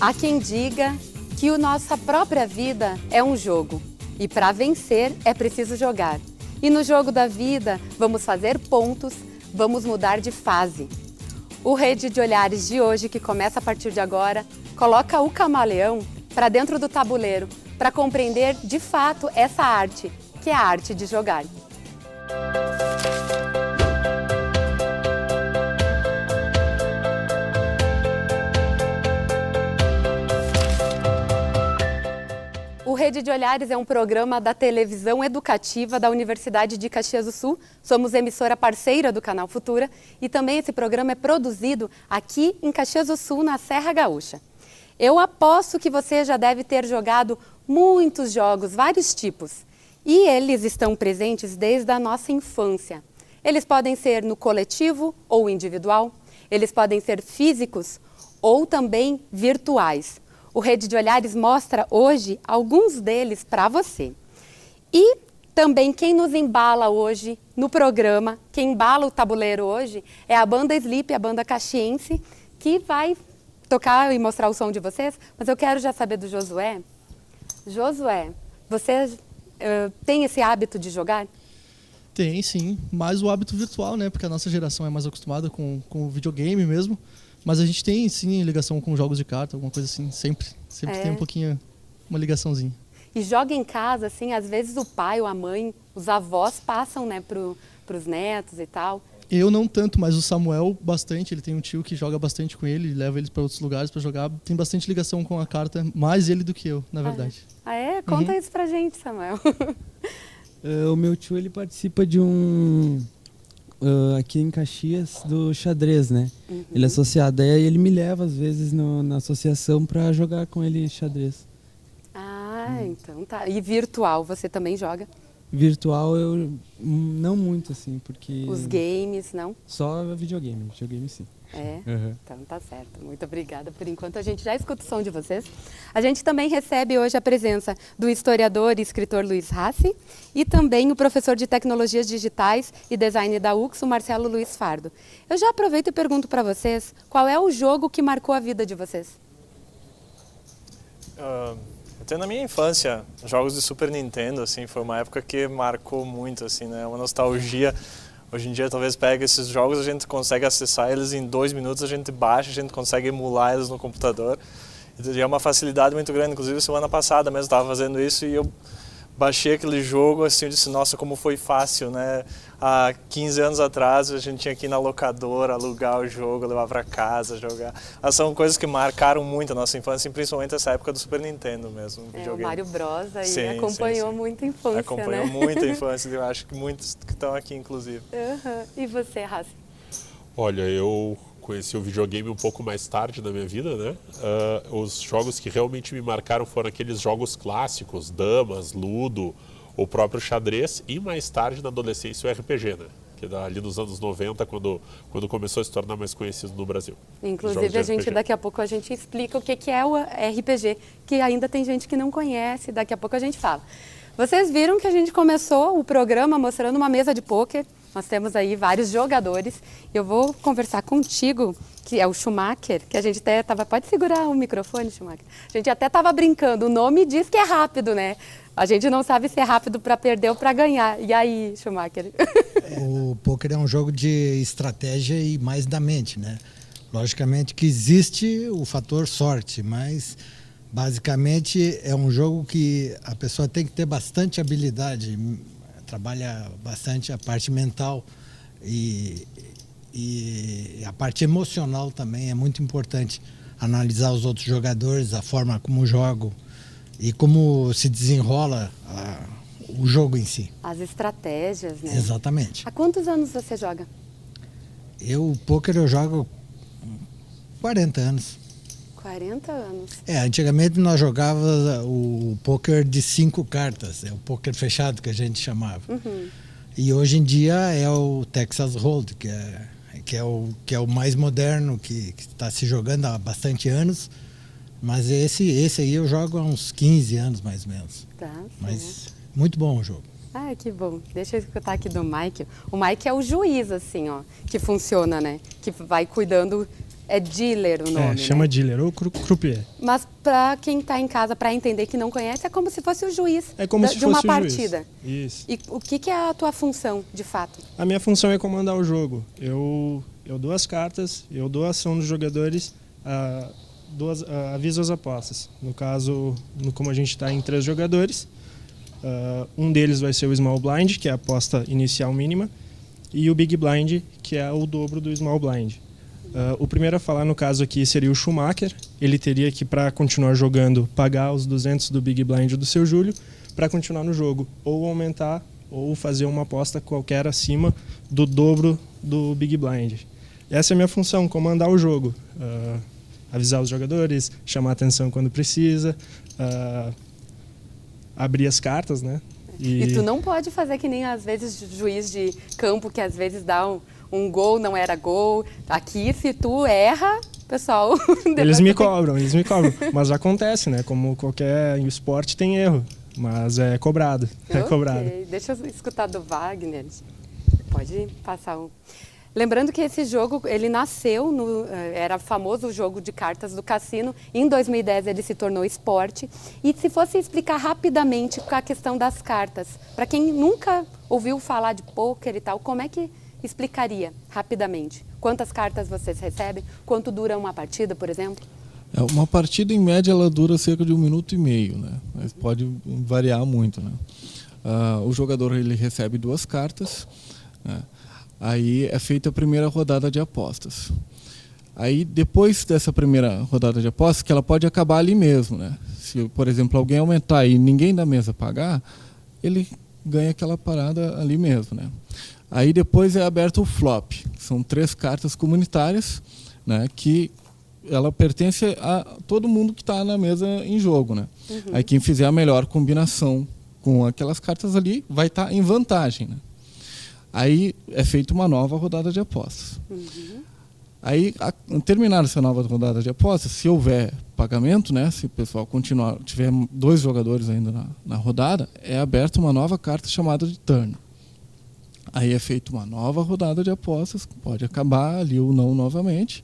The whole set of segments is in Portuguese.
Há quem diga que a nossa própria vida é um jogo e para vencer é preciso jogar. E no jogo da vida vamos fazer pontos, vamos mudar de fase. O Rede de Olhares de hoje, que começa a partir de agora, coloca o camaleão para dentro do tabuleiro para compreender de fato essa arte, que é a arte de jogar. O Rede de Olhares é um programa da televisão educativa da Universidade de Caxias do Sul. Somos emissora parceira do Canal Futura e também esse programa é produzido aqui em Caxias do Sul, na Serra Gaúcha. Eu aposto que você já deve ter jogado muitos jogos, vários tipos. E eles estão presentes desde a nossa infância. Eles podem ser no coletivo ou individual, eles podem ser físicos ou também virtuais. O Rede de Olhares mostra hoje alguns deles para você. E também quem nos embala hoje no programa, quem embala o tabuleiro hoje, é a banda Sleep, a banda caxiense, que vai tocar e mostrar o som de vocês. Mas eu quero já saber do Josué. Josué, você tem esse hábito de jogar? Tem, sim. Mais o hábito virtual, né? Porque a nossa geração é mais acostumada com o videogame mesmo. Mas a gente tem, sim, ligação com jogos de carta, alguma coisa assim. Sempre tem um pouquinho, uma ligaçãozinha. E joga em casa, assim, às vezes o pai ou a mãe, os avós passam, né, pros netos e tal. Eu não tanto, mas o Samuel bastante. Ele tem um tio que joga bastante com ele, leva eles para outros lugares para jogar. Tem bastante ligação com a carta, mais ele do que eu, na verdade. Ah, é? Conta isso pra gente, Samuel. O meu tio, ele participa de aqui em Caxias, do xadrez, né? Ele é associado, aí ele me leva às vezes na associação para jogar com ele xadrez. Ah, então tá. E virtual, você também joga? Virtual eu não muito, assim, porque... Os games, não? Só videogame sim. É? Então tá certo. Muito obrigada. Por enquanto a gente já escuta o som de vocês. A gente também recebe hoje a presença do historiador e escritor Luiz Rassi e também o professor de Tecnologias Digitais e Design da UX, o Marcelo Luiz Fardo. Eu já aproveito e pergunto para vocês, qual é o jogo que marcou a vida de vocês? Até na minha infância, jogos de Super Nintendo, assim, foi uma época que marcou muito, assim, né? Uma nostalgia. Hoje em dia, talvez pega esses jogos, a gente consegue acessar eles em 2 minutos, a gente baixa, a gente consegue emular eles no computador. E é uma facilidade muito grande. Inclusive, semana passada mesmo estava fazendo isso e eu baixei aquele jogo, assim, eu disse, nossa, como foi fácil, né? Há 15 anos atrás, a gente tinha que ir na locadora, alugar o jogo, levar para casa, jogar. São coisas que marcaram muito a nossa infância, principalmente essa época do Super Nintendo mesmo. O Mario Bros. Aí sim, acompanhou sim. muito a infância, acompanhou né? muito a infância, eu acho que muitos que estão aqui, inclusive. E você, Rassi? Olha, eu conheci o videogame um pouco mais tarde na minha vida, né? Os jogos que realmente me marcaram foram aqueles jogos clássicos, damas, ludo, o próprio xadrez e mais tarde na adolescência o RPG, né? Que é ali nos anos 90, quando começou a se tornar mais conhecido no Brasil. Inclusive, daqui a pouco a gente explica o que é o RPG, que ainda tem gente que não conhece, daqui a pouco a gente fala. Vocês viram que a gente começou o programa mostrando uma mesa de pôquer. Nós temos aí vários jogadores. Eu vou conversar contigo, que é o Schumacher, que a gente até estava... Pode segurar o microfone, Schumacher? A gente até estava brincando, o nome diz que é rápido, né? A gente não sabe se é rápido para perder ou para ganhar. E aí, Schumacher? O pôquer é um jogo de estratégia e mais da mente, né? Logicamente que existe o fator sorte, mas basicamente é um jogo que a pessoa tem que ter bastante habilidade, trabalha bastante a parte mental e a parte emocional também é muito importante. Analisar os outros jogadores, a forma como jogam e como se desenrola o jogo em si. As estratégias, né? Exatamente. Há quantos anos você joga? O pôquer eu jogo 40 anos. 40 anos. Antigamente nós jogávamos o pôquer de 5 cartas, é o pôquer fechado que a gente chamava. E hoje em dia é o Texas Hold, que é o mais moderno, que está se jogando há bastante anos. Mas esse aí eu jogo há uns 15 anos mais ou menos. Tá. Mas muito bom o jogo. Ah, que bom. Deixa eu escutar aqui do Mike. O Mike é o juiz, assim, ó, que funciona, né? Que vai cuidando É dealer o nome, chama né? dealer ou croupier. Mas para quem está em casa, para entender que não conhece, é como se fosse o juiz de uma fosse partida. Isso. E o que é a tua função, de fato? A minha função é comandar o jogo. Eu dou as cartas, eu dou a ação dos jogadores, aviso as apostas. No caso, como a gente está em 3 jogadores, um deles vai ser o Small Blind, que é a aposta inicial mínima, e o Big Blind, que é o dobro do Small Blind. O primeiro a falar, no caso aqui, seria o Schumacher. Ele teria que, para continuar jogando, pagar os 200 do Big Blind do seu Júlio para continuar no jogo, ou aumentar, ou fazer uma aposta qualquer acima do dobro do Big Blind. Essa é a minha função, comandar o jogo. Avisar os jogadores, chamar atenção quando precisa, abrir as cartas, né? E tu não pode fazer que nem, às vezes, juiz de campo, que às vezes dá um gol, não era gol. Aqui, se tu erra, pessoal... Eles me cobram. Mas acontece, né? Como qualquer esporte tem erro, mas é cobrado. É cobrado. Deixa eu escutar do Wagner. Pode passar um... Lembrando que esse jogo, ele nasceu, era famoso o jogo de cartas do cassino. Em 2010 ele se tornou esporte. E se fosse explicar rapidamente a questão das cartas, para quem nunca ouviu falar de pôquer e tal, como é que explicaria rapidamente? Quantas cartas vocês recebem? Quanto dura uma partida, por exemplo? Uma partida, em média, ela dura cerca de 1 minuto e meio, né? Mas pode variar muito, né? O jogador ele recebe 2 cartas, né? Aí é feita a primeira rodada de apostas. Aí, depois dessa primeira rodada de apostas, que ela pode acabar ali mesmo, né? Se, por exemplo, alguém aumentar e ninguém da mesa pagar, ele ganha aquela parada ali mesmo, né? Aí depois é aberto o flop. São 3 cartas comunitárias, né? Que ela pertence a todo mundo que está na mesa em jogo, né? Aí quem fizer a melhor combinação com aquelas cartas ali vai estar em vantagem, né? Aí é feita uma nova rodada de apostas. Aí, terminar essa nova rodada de apostas, se houver pagamento, né, se o pessoal continuar, tiver 2 jogadores ainda na rodada, é aberta uma nova carta chamada de turn. Aí é feita uma nova rodada de apostas, pode acabar ali ou não novamente,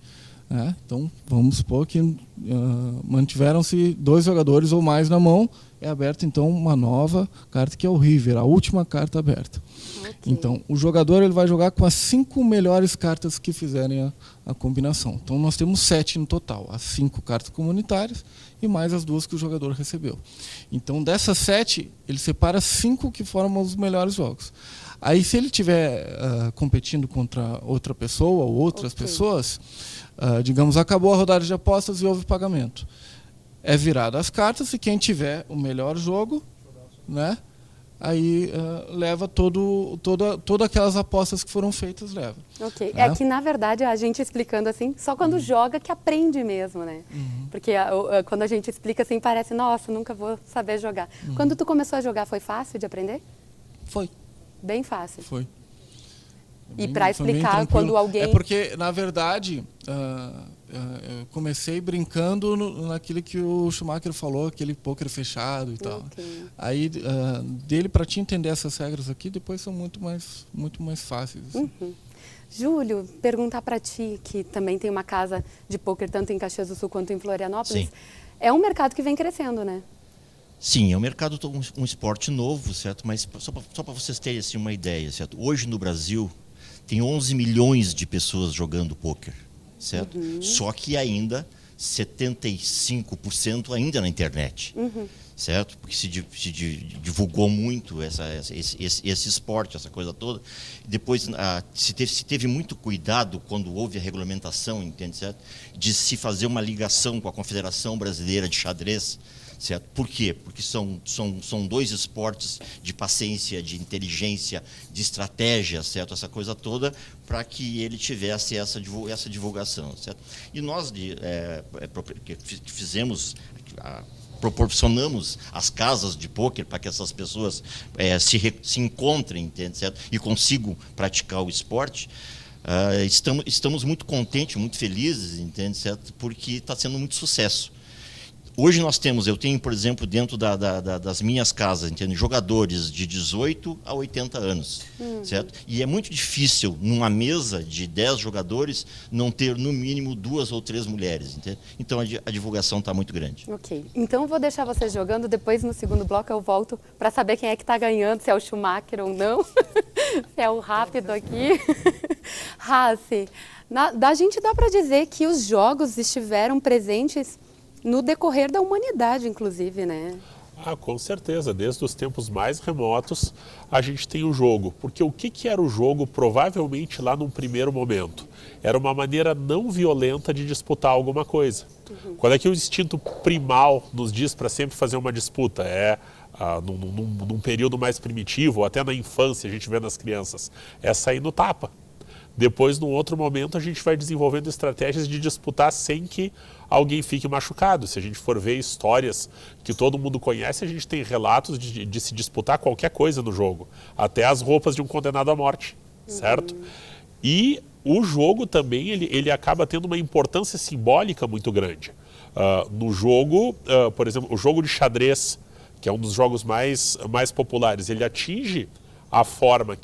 né? Então, vamos supor que mantiveram-se 2 jogadores ou mais na mão, é aberta então uma nova carta que é o River, a última carta aberta. Então, o jogador ele vai jogar com as 5 melhores cartas que fizerem a combinação. Então, nós temos 7 no total. As 5 cartas comunitárias e mais as 2 que o jogador recebeu. Então, dessas 7, ele separa 5 que formam os melhores jogos. Aí, se ele estiver competindo contra outra pessoa ou outras pessoas, digamos, acabou a rodada de apostas e houve pagamento. É virado as cartas e quem tiver o melhor jogo, né? Aí leva todas aquelas apostas que foram feitas, leva. Ok. É que, na verdade, a gente explicando assim, só quando joga que aprende mesmo, né? Porque quando a gente explica assim, parece, nossa, nunca vou saber jogar. Quando tu começou a jogar, foi fácil de aprender? Foi. Bem fácil. Foi. E para explicar quando alguém... É porque, na verdade, eu comecei brincando naquilo que o Schumacher falou, aquele pôquer fechado e tal. Aí, dele para te entender essas regras aqui, depois são muito mais fáceis. Assim. Júlio, perguntar para ti, que também tem uma casa de pôquer tanto em Caxias do Sul quanto em Florianópolis. Sim. É um mercado que vem crescendo, né? Sim, é um mercado, um esporte novo, certo? Mas só para vocês terem assim, uma ideia, certo? Hoje no Brasil tem 11 milhões de pessoas jogando pôquer, certo? Só que ainda 75% ainda na internet, certo? Porque se divulgou muito esse esporte, essa coisa toda. Depois se teve muito cuidado quando houve a regulamentação, entende, certo? De se fazer uma ligação com a Confederação Brasileira de Xadrez, certo? Por quê? Porque são 2 esportes de paciência, de inteligência, de estratégia, certo? Essa coisa toda, para que ele tivesse essa divulgação, certo? E nós proporcionamos as casas de pôquer para que essas pessoas se encontrem, entende, certo? E consigam praticar o esporte. Estamos muito contentes, muito felizes, entende, certo? Porque está sendo muito sucesso. Hoje eu tenho, por exemplo, dentro das minhas casas, entende? Jogadores de 18 a 80 anos, certo? E é muito difícil, numa mesa de 10 jogadores, não ter, no mínimo, 2 ou 3 mulheres, entende? Então, a divulgação está muito grande. Ok. Então, vou deixar vocês jogando, depois, no segundo bloco, eu volto para saber quem é que está ganhando, se é o Schumacher ou não, se é o rápido aqui. Hassi, a gente dá para dizer que os jogos estiveram presentes no decorrer da humanidade, inclusive, né? Ah, com certeza. Desde os tempos mais remotos, a gente tem o jogo. Porque o que era o jogo, provavelmente, lá num primeiro momento? Era uma maneira não violenta de disputar alguma coisa. Qual é que o instinto primal nos diz para sempre fazer uma disputa? Num período mais primitivo, ou até na infância, a gente vê nas crianças, é sair no tapa. Depois, num outro momento, a gente vai desenvolvendo estratégias de disputar sem que alguém fique machucado. Se a gente for ver histórias que todo mundo conhece, a gente tem relatos de se disputar qualquer coisa no jogo. Até as roupas de um condenado à morte, certo? E o jogo também, ele acaba tendo uma importância simbólica muito grande. No jogo, por exemplo, o jogo de xadrez, que é um dos jogos mais populares, ele atinge a forma,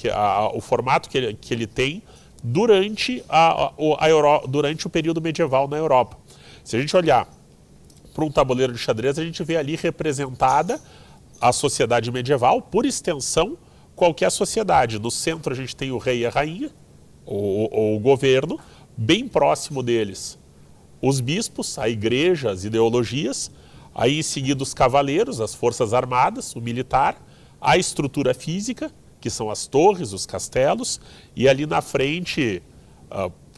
o formato que ele tem durante o período medieval na Europa. Se a gente olhar para um tabuleiro de xadrez, a gente vê ali representada a sociedade medieval, por extensão, qualquer sociedade. No centro a gente tem o rei e a rainha, o governo, bem próximo deles os bispos, a igreja, as ideologias, aí em seguida os cavaleiros, as forças armadas, o militar, a estrutura física, que são as torres, os castelos, e ali na frente,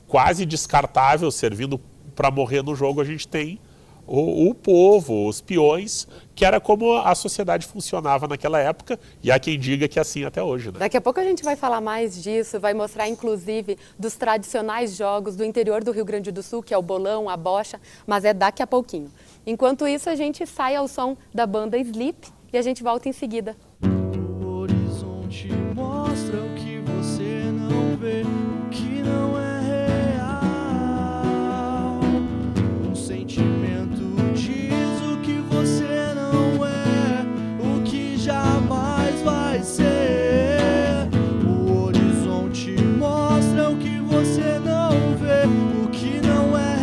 quase descartável, servindo para morrer no jogo, a gente tem o povo, os peões, que era como a sociedade funcionava naquela época, e há quem diga que é assim até hoje, né? Daqui a pouco a gente vai falar mais disso, vai mostrar inclusive dos tradicionais jogos do interior do Rio Grande do Sul, que é o bolão, a bocha, mas é daqui a pouquinho. Enquanto isso, a gente sai ao som da banda Sleep e a gente volta em seguida. Te mostra o que você não vê, o que não é real. Um sentimento diz o que você não é, o que jamais vai ser. O horizonte mostra o que você não vê, o que não é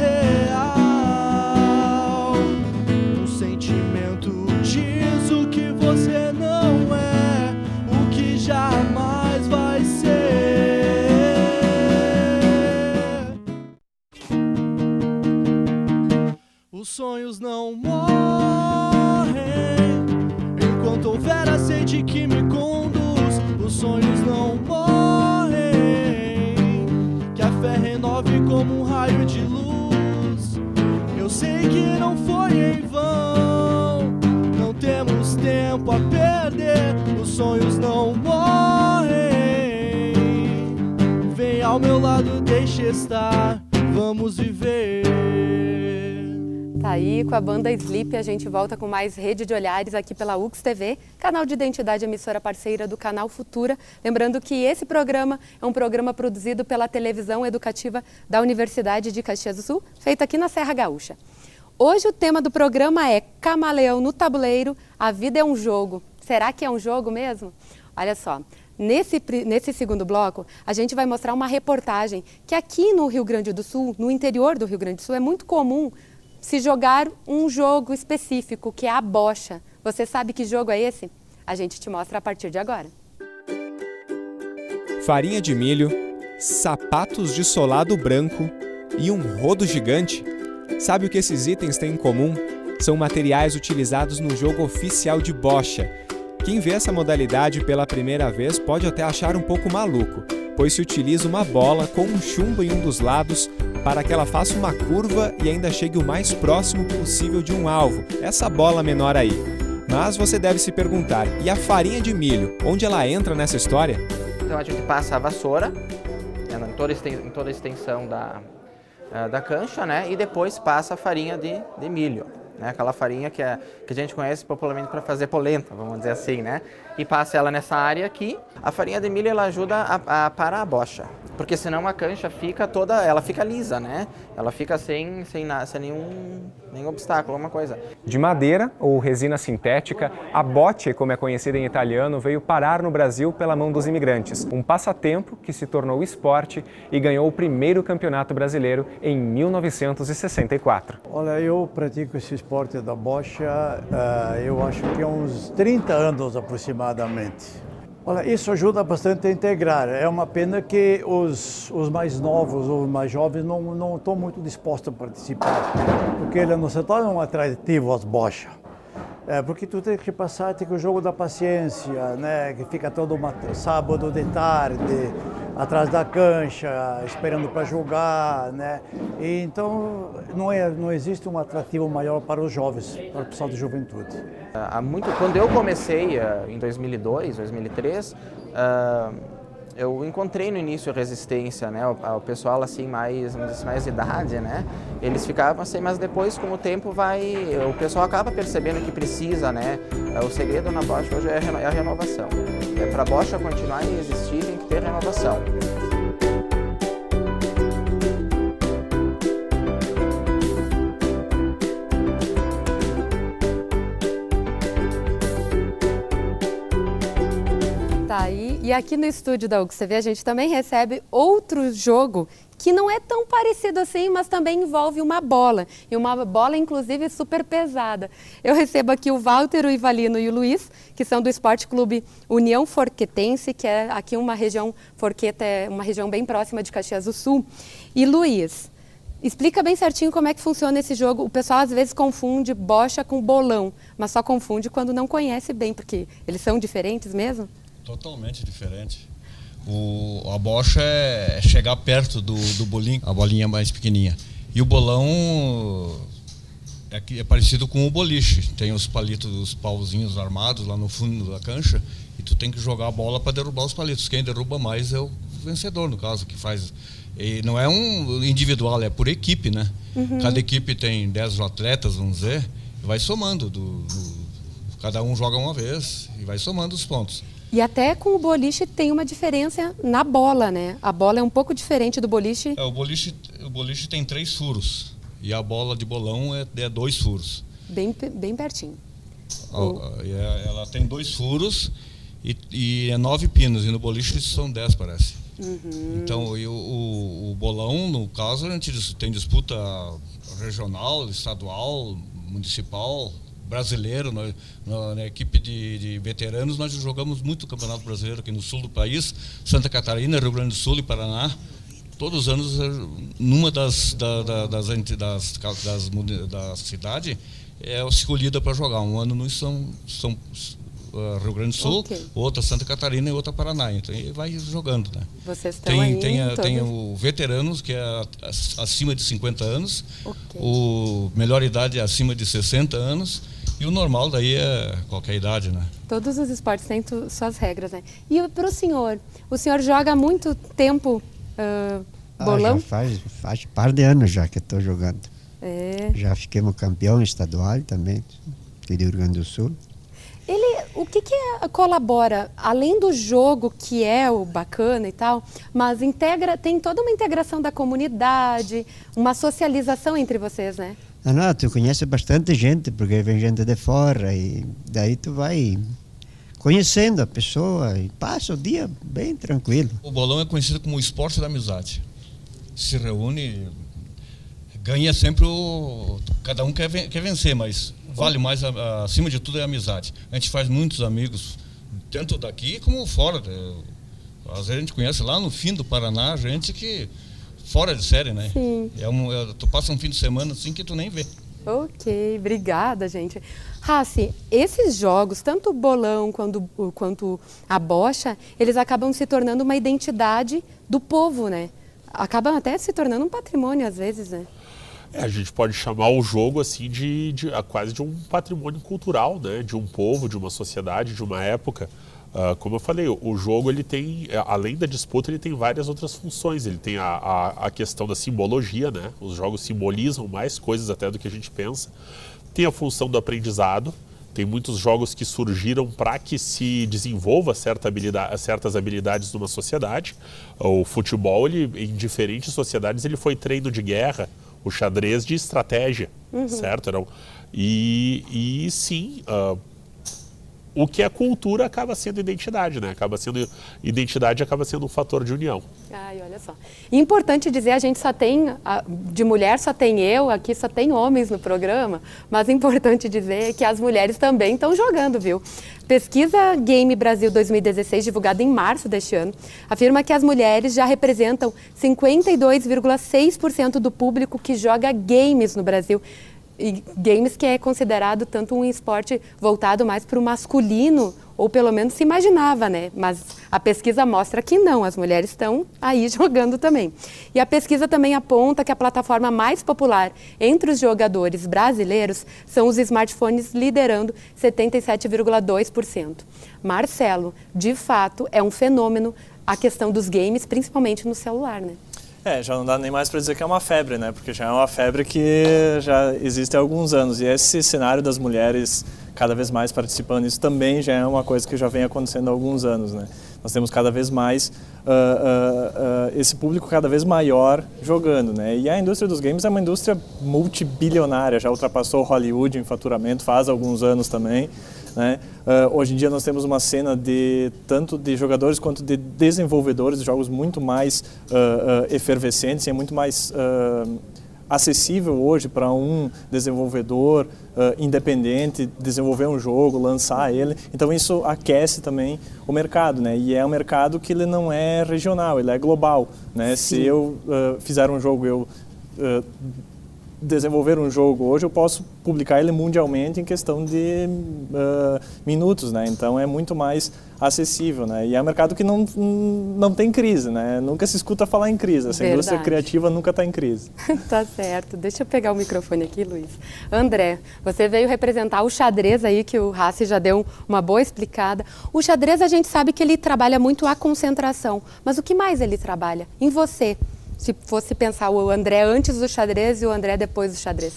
real. Um sentimento diz o que você não é, jamais vai ser. Os sonhos não morrem enquanto houver a sede que me conduz. Os sonhos não morrem, que a fé renove como um raio de luz. Eu sei que não foi em vão, não temos tempo a perder. Os sonhos não morrem, vem ao meu lado, deixa estar, vamos viver. Tá aí, com a banda Sleep, a gente volta com mais Rede de Olhares aqui pela UX TV, canal de identidade, emissora parceira do Canal Futura. Lembrando que esse programa é um programa produzido pela televisão educativa da Universidade de Caxias do Sul, feito aqui na Serra Gaúcha. Hoje o tema do programa é Camaleão no Tabuleiro, a vida é um jogo. Será que é um jogo mesmo? Olha só, nesse segundo bloco, a gente vai mostrar uma reportagem que aqui no Rio Grande do Sul, no interior do Rio Grande do Sul, é muito comum se jogar um jogo específico, que é a bocha. Você sabe que jogo é esse? A gente te mostra a partir de agora. Farinha de milho, sapatos de solado branco e um rodo gigante. Sabe o que esses itens têm em comum? São materiais utilizados no jogo oficial de bocha. Quem vê essa modalidade pela primeira vez pode até achar um pouco maluco, pois se utiliza uma bola com um chumbo em um dos lados para que ela faça uma curva e ainda chegue o mais próximo possível de um alvo, essa bola menor aí. Mas você deve se perguntar, e a farinha de milho, onde ela entra nessa história? Então a gente passa a vassoura em toda a extensão da cancha, né? E depois passa a farinha de milho. né? Aquela farinha que a gente conhece popularmente para fazer polenta, vamos dizer assim, né? E passa ela nessa área aqui. A farinha de milho ela ajuda a parar a bocha, porque senão a cancha ela fica lisa, né? Ela fica sem nenhum obstáculo, alguma coisa. De madeira ou resina sintética, a bote, como é conhecida em italiano, veio parar no Brasil pela mão dos imigrantes. Um passatempo que se tornou esporte e ganhou o primeiro campeonato brasileiro em 1964. Olha, eu pratico esse esporte da bocha, eu acho que há uns 30 anos aproximadamente. Olha, isso ajuda bastante a integrar. É uma pena que os mais novos ou mais jovens não estão muito dispostos a participar, porque ele não se torna um atrativo às bochas. Porque tu tem que passar o jogo da paciência, né? Que fica todo sábado de tarde, atrás da cancha, esperando para jogar, né? E então não existe um atrativo maior para os jovens, para o pessoal de juventude. Quando eu comecei em 2002, 2003, eu encontrei no início resistência, né? O pessoal assim mais idade, né? Eles ficavam assim, mas depois com o tempo o pessoal acaba percebendo que precisa, né? O segredo na bocha hoje é a renovação. Para a bocha continuar e existir tem que ter renovação. Tá aí. E aqui no estúdio da UCV a gente também recebe outro jogo que não é tão parecido assim, mas também envolve uma bola. E uma bola, inclusive, super pesada. Eu recebo aqui o Walter, o Ivalino e o Luiz, que são do Esporte Clube União Forquetense, que é aqui uma região, Forqueta é uma região bem próxima de Caxias do Sul. E Luiz, explica bem certinho como é que funciona esse jogo. O pessoal às vezes confunde bocha com bolão, mas só confunde quando não conhece bem, porque eles são diferentes mesmo? Totalmente diferente. A bocha é chegar perto do bolinho, a bolinha mais pequenininha. E o bolão é parecido com o boliche. Tem os palitos, os pauzinhos armados lá no fundo da cancha e tu tem que jogar a bola para derrubar os palitos. Quem derruba mais é o vencedor, no caso, que faz. E não é um individual, é por equipe, né? Uhum. Cada equipe tem 10 atletas, vamos dizer, e vai somando. Cada um joga uma vez e vai somando os pontos. E até com o boliche tem uma diferença na bola, né? A bola é um pouco diferente do boliche. O boliche tem 3 furos e a bola de bolão é 2 furos. Bem pertinho. Ela tem 2 furos e é 9 pinos, e no boliche são 10, parece. Uhum. Então, o bolão, no caso, a gente tem disputa regional, estadual, municipal, brasileiro. Na equipe de veteranos nós jogamos muito o Campeonato Brasileiro aqui no sul do país, Santa Catarina, Rio Grande do Sul e Paraná. Todos os anos, numa das cidades é escolhida para jogar. Um ano no São Rio Grande do Sul, okay. Outra Santa Catarina e outra Paraná. Então aí vai jogando, né? Vocês estão tem o veteranos, que é acima de 50 anos, okay. O melhor idade é acima de 60 anos. E o normal daí é qualquer idade, né? Todos os esportes têm suas regras, né? E para o senhor joga há muito tempo bolão? Já faz par de anos já que estou jogando. É. Já fiquemos campeão estadual também, aqui do Rio Grande do Sul. O que colabora, além do jogo, que é o bacana e tal, mas tem toda uma integração da comunidade, uma socialização entre vocês, né? Não, tu conhece bastante gente, porque vem gente de fora e daí tu vai conhecendo a pessoa e passa o dia bem tranquilo. O bolão é conhecido como o esporte da amizade. Se reúne, ganha sempre cada um quer vencer, mas vale mais, acima de tudo, é a amizade. A gente faz muitos amigos, tanto daqui como fora. Às vezes a gente conhece lá no fim do Paraná, gente que fora de série, né? Sim. Tu passa um fim de semana assim que tu nem vê. Ok, obrigada, gente. Raci, esses jogos, tanto o bolão quanto a bocha, eles acabam se tornando uma identidade do povo, né? Acabam até se tornando um patrimônio às vezes, né? A gente pode chamar o jogo assim quase de um patrimônio cultural, né? De um povo, de uma sociedade, de uma época. Como eu falei, o jogo ele tem, além da disputa, ele tem várias outras funções. Ele tem a questão da simbologia, né? Os jogos simbolizam mais coisas até do que a gente pensa. tem a função do aprendizado. Tem muitos jogos que surgiram para que se desenvolva certas habilidades numa sociedade. O futebol, em diferentes sociedades, ele foi treino de guerra, o xadrez de estratégia, certo? Não? E sim, o que é cultura acaba sendo identidade, né? Identidade acaba sendo um fator de união. Ai, olha só. E importante dizer, a gente só tem, de mulher só tem eu, aqui só tem homens no programa, mas importante dizer que as mulheres também estão jogando, viu? Pesquisa Game Brasil 2016, divulgada em março deste ano, afirma que as mulheres já representam 52,6% do público que joga games no Brasil. E games que é considerado tanto um esporte voltado mais para o masculino, ou pelo menos se imaginava, né? Mas a pesquisa mostra que não, as mulheres estão aí jogando também. E a pesquisa também aponta que a plataforma mais popular entre os jogadores brasileiros são os smartphones, liderando 77,2%. Marcelo, de fato, é um fenômeno a questão dos games, principalmente no celular, né? Já não dá nem mais para dizer que é uma febre, né? Porque já é uma febre que já existe há alguns anos. E esse cenário das mulheres cada vez mais participando, isso também já é uma coisa que já vem acontecendo há alguns anos, né? Nós temos cada vez mais esse público cada vez maior jogando, né? E a indústria dos games é uma indústria multibilionária, já ultrapassou Hollywood em faturamento faz alguns anos também, né? Hoje em dia nós temos uma cena tanto de jogadores quanto de desenvolvedores de jogos muito mais efervescentes e é muito mais acessível hoje para um desenvolvedor independente desenvolver um jogo, lançar ele. Então isso aquece também o mercado, né? E é um mercado que ele não é regional, ele é global, né? Se eu fizer um jogo, desenvolver um jogo hoje, eu posso publicar ele mundialmente em questão de minutos, né? Então é muito mais acessível, né? E é um mercado que não tem crise, né? Nunca se escuta falar em crise. Essa indústria criativa nunca está em crise. Tá certo. Deixa eu pegar o microfone aqui, Luiz. André, você veio representar o xadrez aí, que o Rassi já deu uma boa explicada. O xadrez, a gente sabe que ele trabalha muito a concentração, mas o que mais ele trabalha? Em você, se fosse pensar o André antes do xadrez e o André depois do xadrez?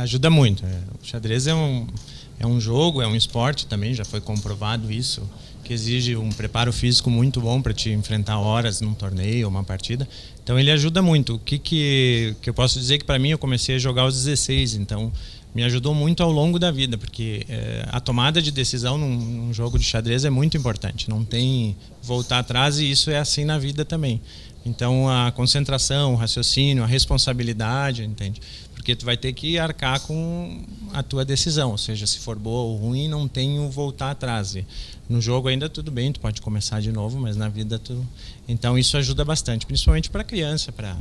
Ajuda muito. O xadrez é um jogo, é um esporte também, já foi comprovado isso, que exige um preparo físico muito bom para te enfrentar horas num torneio ou uma partida. Então ele ajuda muito. O que eu posso dizer que para mim eu comecei a jogar aos 16, então me ajudou muito ao longo da vida, porque a tomada de decisão num jogo de xadrez é muito importante. Não tem voltar atrás e isso é assim na vida também. Então a concentração, o raciocínio, a responsabilidade, entende? Porque tu vai ter que arcar com a tua decisão, ou seja, se for boa ou ruim, não tem o voltar atrás. E no jogo ainda tudo bem, tu pode começar de novo, mas na vida tu... Então isso ajuda bastante, principalmente para a criança, para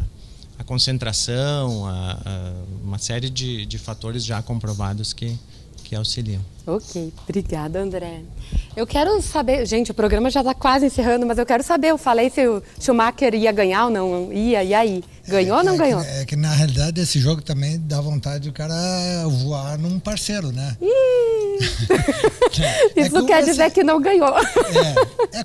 a concentração, uma série de fatores já comprovados que auxiliam. Ok, obrigada, André. Eu quero saber, gente, o programa já está quase encerrando, mas eu quero saber, eu falei se o Schumacher ia ganhar ou não ia, e aí? Ganhou ou não ganhou? É que na realidade esse jogo também dá vontade do cara voar num parceiro, né? Isso quer dizer que não ganhou.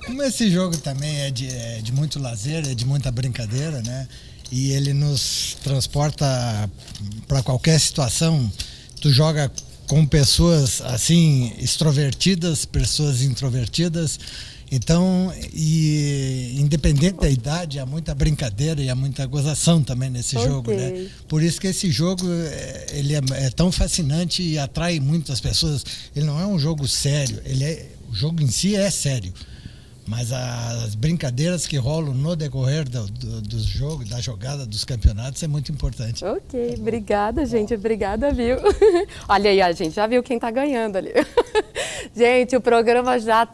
Como esse jogo também é de muito lazer, é de muita brincadeira, né? E ele nos transporta para qualquer situação. Tu joga com pessoas assim extrovertidas, pessoas introvertidas. Então, e independente da idade, há muita brincadeira e há muita gozação também nesse jogo, né? Por isso que esse jogo ele é tão fascinante e atrai muitas pessoas. Ele não é um jogo sério, o jogo em si é sério. Mas as brincadeiras que rolam no decorrer do jogo, da jogada, dos campeonatos, é muito importante. Ok, obrigada, gente. Obrigada, viu? Olha aí, a gente já viu quem está ganhando ali. Gente, o programa já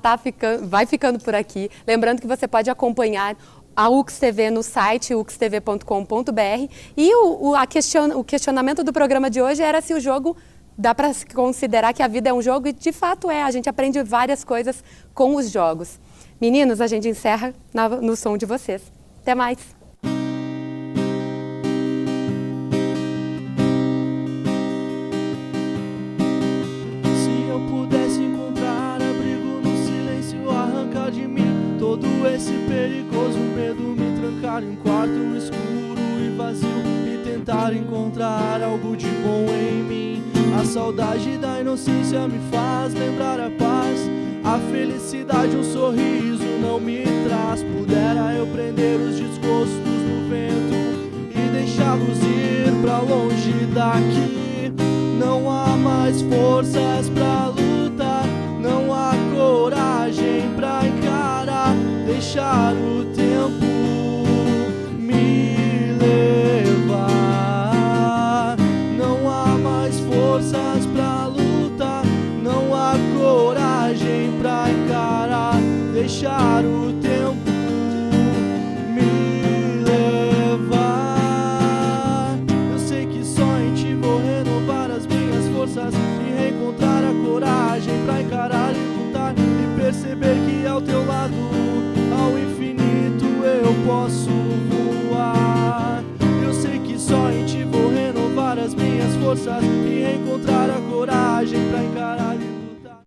vai ficando por aqui. Lembrando que você pode acompanhar a UX TV no site uxtv.com.br. E o questionamento do programa de hoje era se o jogo... Dá para considerar que a vida é um jogo e, de fato, a gente aprende várias coisas com os jogos. Meninos, a gente encerra no som de vocês. Até mais! Se eu pudesse encontrar abrigo no silêncio, arrancar de mim todo esse perigoso medo, me trancar em um quarto escuro e vazio e tentar encontrar algo de bom em mim. A saudade da inocência me faz lembrar a paz. A felicidade, um sorriso não me traz. Pudera eu prender os desgostos no vento e deixá-los ir pra longe daqui. Não há mais forças pra lutar, não há coragem pra encarar. Deixar o tempo me levar. Não há mais forças pra lutar, não há coragem pra encarar. Deixar o tempo me levar. Eu sei que só em ti vou renovar as minhas forças e reencontrar a coragem pra encarar e lutar e perceber que ao teu lado, ao infinito, eu posso voar. Eu sei que só em ti vou renovar as minhas forças e encontrar a coragem pra encarar